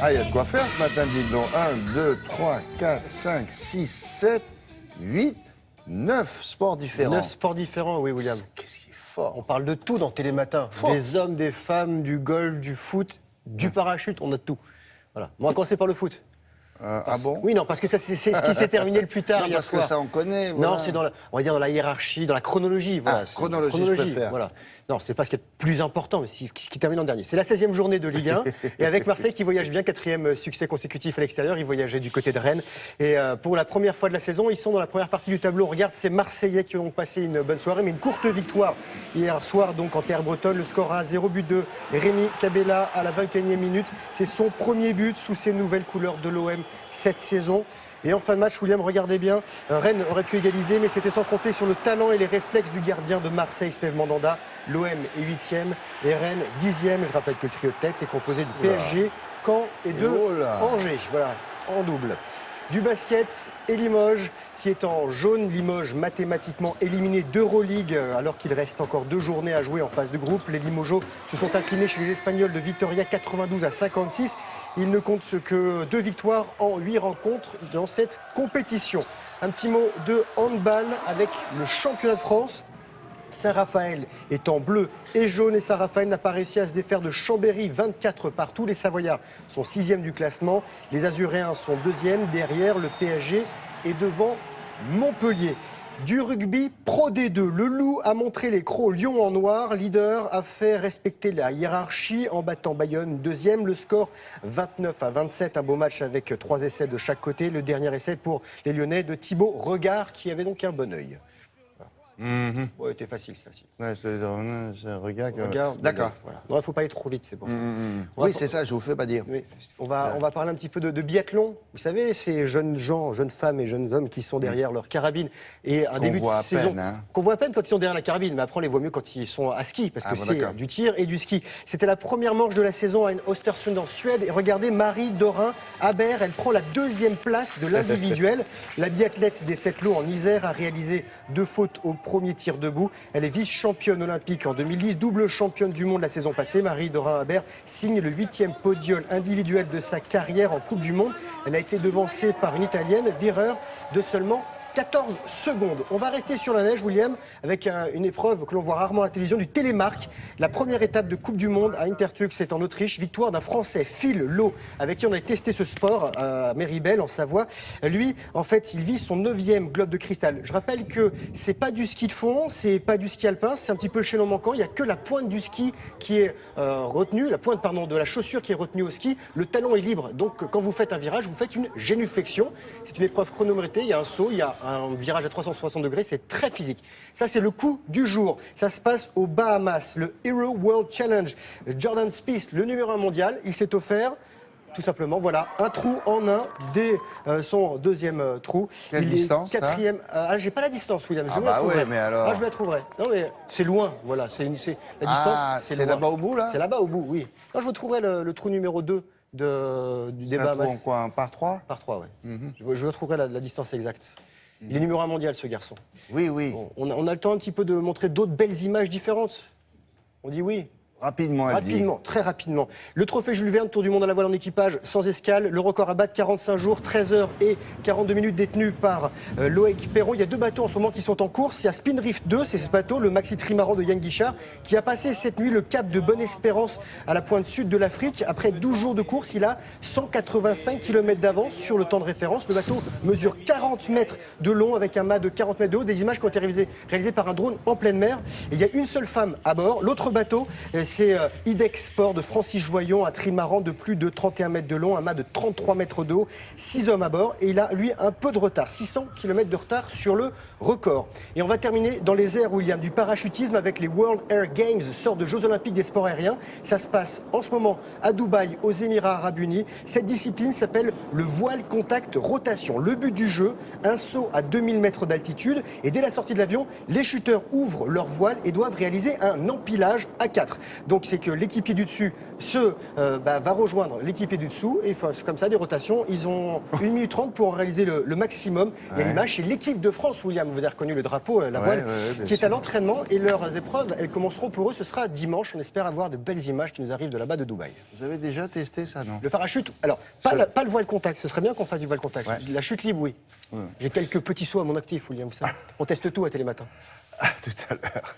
Ah, il y a de quoi faire ce matin, dites donc. 1, 2, 3, 4, 5, 6, 7, 8, 9 sports différents. 9 sports différents, oui, William. Qu'est-ce qui est fort. On parle de tout dans Télématin. Des hommes, des femmes, du golf, du foot, du parachute, on a de tout. Voilà. On va commencer par le foot. Ah bon? Oui, non, parce que ça, c'est ce qui s'est terminé le plus tard Non, hier parce soir. que ça, on connaît. Voilà. Non, c'est dans on va dire dans la hiérarchie, dans la chronologie. Voilà. Chronologie, je préfère. Voilà. Non, c'est pas ce qui est le plus important, mais ce qui termine en dernier. C'est la 16e journée de Ligue 1. Et avec Marseille qui voyage bien, 4e succès consécutif à l'extérieur. Ils voyageaient du côté de Rennes. Et pour la première fois de la saison, ils sont dans la première partie du tableau. On regarde ces Marseillais qui ont passé une bonne soirée, mais une courte victoire hier soir, donc en terre bretonne. Le score à 0 but de Rémi Cabella à la 21e minute. C'est son premier but sous ces nouvelles couleurs de l'OM cette saison. Et en fin de match, William, regardez bien, Rennes aurait pu égaliser, mais c'était sans compter sur le talent et les réflexes du gardien de Marseille, Steve Mandanda. L'OM est 8e et Rennes 10e. Je rappelle que le trio de tête est composé du PSG, Caen et de Angers. Voilà, en double. Du basket et Limoges qui est en jaune. Limoges mathématiquement éliminé d'Euroleague alors qu'il reste encore 2 journées à jouer en phase de groupe. Les Limogeaux se sont inclinés chez les Espagnols de Vitoria 92-56. Ils ne comptent que 2 victoires en 8 rencontres dans cette compétition. Un petit mot de handball avec le championnat de France. Saint-Raphaël est en bleu et jaune et Saint-Raphaël n'a pas réussi à se défaire de Chambéry 24 partout. Les Savoyards sont 6e du classement. Les Azuréens sont 2e. Derrière, le PSG est devant Montpellier. Du rugby Pro D2, le Loup a montré les crocs Lyon en noir. Leader a fait respecter la hiérarchie en battant Bayonne 2e. Le score 29-27, un beau match avec 3 essais de chaque côté. Le dernier essai pour les Lyonnais de Thibaut Regard qui avait donc un bon œil. Ouais, c'était facile, ça aussi. Ouais, c'est un regard. D'accord. Voilà. Non, il ne faut pas aller trop vite, c'est pour ça. Oui, c'est ça, je vous fais pas dire. Oui, on va parler un petit peu de biathlon. Vous savez, ces jeunes gens, jeunes femmes et jeunes hommes qui sont derrière leur carabine. Et un début de saison qu'on voit à peine quand ils sont derrière la carabine, mais après on les voit mieux quand ils sont à ski, parce que c'est du tir et du ski. C'était la première manche de la saison à Östersund en Suède. Et regardez, Marie-Dorin Haber, elle prend la 2e place de l'individuel. La biathlète des 7 lots en Isère a réalisé 2 fautes au premier tir debout. Elle est vice-championne olympique en 2010, double championne du monde la saison passée. Marie-Dorin Haber signe le 8e podium individuel de sa carrière en Coupe du Monde. Elle a été devancée par une Italienne, Wierer, de seulement 14 secondes. On va rester sur la neige, William, avec une épreuve que l'on voit rarement à la télévision, du télémark. La première étape de Coupe du Monde à Interturk, c'est en Autriche. Victoire d'un Français, Phil Lowe, avec qui on a testé ce sport à Méribel, en Savoie. Lui, en fait, il vise son 9e globe de cristal. Je rappelle que c'est pas du ski de fond, c'est pas du ski alpin, c'est un petit peu le chaînon manquant. Il n'y a que la pointe du ski qui est retenue, la pointe, pardon, de la chaussure qui est retenue au ski. Le talon est libre. Donc, quand vous faites un virage, vous faites une génuflexion. C'est une épreuve chronométrée. Il y a un saut, il y a un virage à 360 degrés, c'est très physique. Ça, c'est le coup du jour. Ça se passe aux Bahamas, le Hero World Challenge. Jordan Spieth, le numéro 1 mondial, il s'est offert, tout simplement, voilà, un trou en un dès son 2e trou. Quelle distance, 4e. J'ai pas la distance, William. Je ouais, mais alors. Je la trouverai. Non, mais c'est loin, voilà. La distance, c'est là-bas au bout, là? C'est là-bas au bout, oui. Non, je vous trouverai le trou numéro 2 des Bahamas. C'est un trou en quoi, un par 3? Par 3, oui. Je retrouverai la distance exacte. Il est numéro 1 mondial, ce garçon. Oui, oui. Bon, on a le temps un petit peu de montrer d'autres belles images différentes. On dit oui. Rapidement, elle dit. Rapidement, très rapidement. Le trophée Jules Verne, Tour du monde à la voile en équipage, sans escale. Le record à battre, 45 jours, 13 heures et 42 minutes détenu par Loïc Perron. Il y a 2 bateaux en ce moment qui sont en course. Il y a Spin Reef 2, c'est ce bateau, le Maxi Trimaran de Yann Guichard, qui a passé cette nuit le cap de Bonne-Espérance à la pointe sud de l'Afrique. Après 12 jours de course, il a 185 km d'avance sur le temps de référence. Le bateau mesure 40 mètres de long avec un mât de 40 mètres de haut. Des images qui ont été réalisées par un drone en pleine mer. Et il y a une seule femme à bord. L'autre bateau, c'est IDEX Sport de Francis Joyon, un trimaran de plus de 31 mètres de long, un mât de 33 mètres de haut, 6 hommes à bord. Et il a, lui, un peu de retard, 600 km de retard sur le record. Et on va terminer dans les airs, William, du parachutisme avec les World Air Games, sorte de Jeux Olympiques des sports aériens. Ça se passe en ce moment à Dubaï, aux Émirats Arabes Unis. Cette discipline s'appelle le voile contact rotation. Le but du jeu, un saut à 2000 mètres d'altitude. Et dès la sortie de l'avion, les chuteurs ouvrent leur voile et doivent réaliser un empilage à 4. Donc c'est que l'équipier du dessus va rejoindre l'équipier du dessous. Et c'est comme ça, des rotations. Ils ont 1 minute 30 pour en réaliser le maximum. Et à l'image, c'est l'équipe de France, William, vous avez reconnu le drapeau, la voile, qui est à l'entraînement. Et leurs épreuves, elles commenceront pour eux, ce sera dimanche. On espère avoir de belles images qui nous arrivent de là-bas de Dubaï. Vous avez déjà testé ça, non? Le parachute, alors, pas le voile contact, ce serait bien qu'on fasse du voile contact. Ouais. La chute libre, oui. J'ai quelques petits sauts à mon actif, William, vous savez. On teste tout à Télématin. À tout à l'heure.